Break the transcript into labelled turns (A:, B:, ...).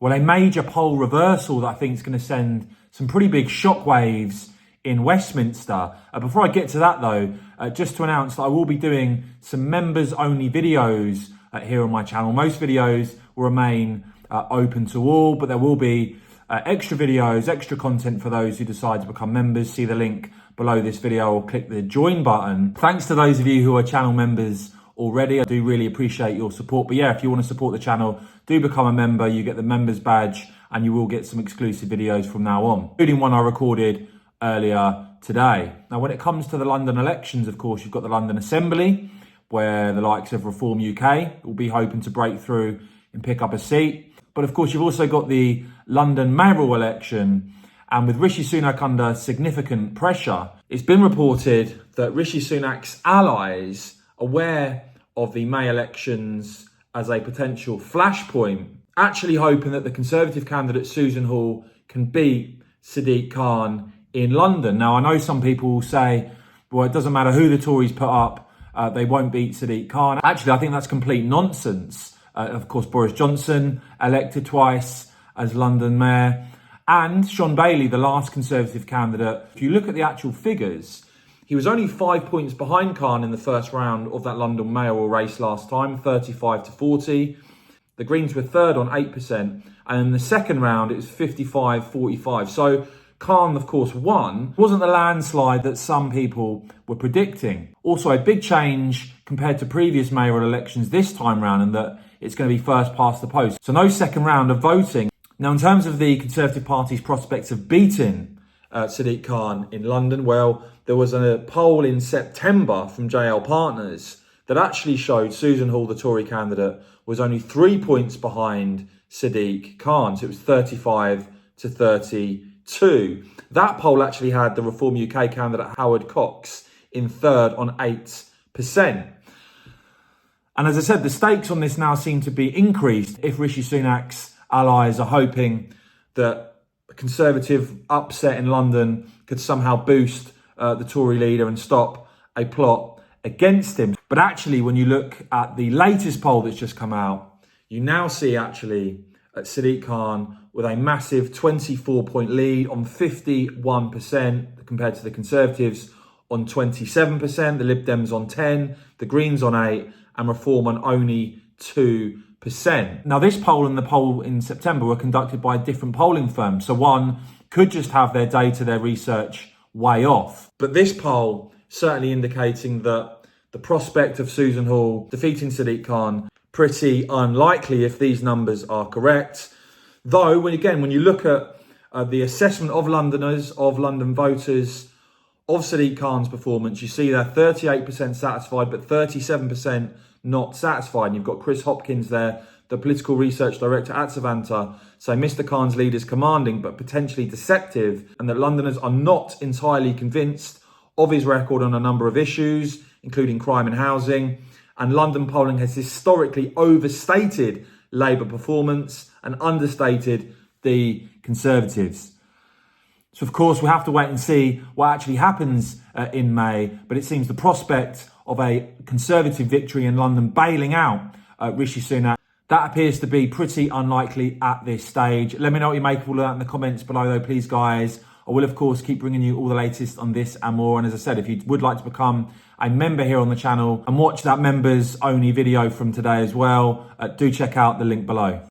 A: Well, a major poll reversal that I think is going to send some pretty big shockwaves in Westminster. Before I get to that though, just to announce that I will be doing some members only videos here on my channel. Most videos will remain open to all, but there will be extra videos, extra content for those who decide to become members. See the link below this video or click the join button. Thanks to those of you who are channel members already. I do really appreciate your support. But yeah, if you want to support the channel, do become a member. You get the members badge and you will get some exclusive videos from now on, including one I recorded earlier today. Now, when it comes to the London elections, of course, you've got the London Assembly, where the likes of Reform UK will be hoping to break through and pick up a seat. But of course, you've also got the London mayoral election. And with Rishi Sunak under significant pressure, it's been reported that Rishi Sunak's allies, aware of the May elections as a potential flashpoint, actually hoping that the Conservative candidate Susan Hall can beat Sadiq Khan in London. Now, I know some people will say, well, it doesn't matter who the Tories put up, they won't beat Sadiq Khan. Actually, I think that's complete nonsense. Of course, Boris Johnson elected twice as London mayor, and Sean Bailey, the last Conservative candidate. If you look at the actual figures, he was only 5 points behind Khan in the first round of that London mayoral race last time, 35 to 40. The Greens were third on 8%. And in the second round, it was 55-45. So Khan, of course, won. It wasn't the landslide that some people were predicting. Also, a big change compared to previous mayoral elections this time round, in that it's going to be first past the post. So no second round of voting. Now, in terms of the Conservative Party's prospects of beating Sadiq Khan in London, well, there was a poll in September from JL Partners that actually showed Susan Hall, the Tory candidate, was only 3 points behind Sadiq Khan. So it was 35 to 32. That poll actually had the Reform UK candidate Howard Cox in third on 8%. And as I said, the stakes on this now seem to be increased if Rishi Sunak's allies are hoping that a Conservative upset in London could somehow boost the Tory leader and stop a plot against him. But actually, when you look at the latest poll that's just come out, you now see actually Sadiq Khan with a massive 24-point lead on 51% compared to the Conservatives on 27%, the Lib Dems on 10%, the Greens on 8%, and Reform on only 2%. Now, this poll and the poll in September were conducted by a different polling firm. So one could just have their data, their research way off. But this poll certainly indicating that the prospect of Susan Hall defeating Sadiq Khan, pretty unlikely if these numbers are correct. Though, when you look at the assessment of Londoners, of London voters, of Sadiq Khan's performance, you see they're 38% satisfied, but 37% not satisfied. And you've got Chris Hopkins there, the political research director at Savanta, say Mr. Khan's lead is commanding but potentially deceptive, and that Londoners are not entirely convinced of his record on a number of issues, including crime and housing. And London polling has historically overstated Labour performance and understated the Conservatives. So, of course, we have to wait and see what actually happens in May. But it seems the prospect of a Conservative victory in London bailing out Rishi Sunak, that appears to be pretty unlikely at this stage. Let me know what you make of all of that in the comments below, though, please, guys. I will, of course, keep bringing you all the latest on this and more. And as I said, if you would like to become a member here on the channel and watch that members only video from today as well, do check out the link below.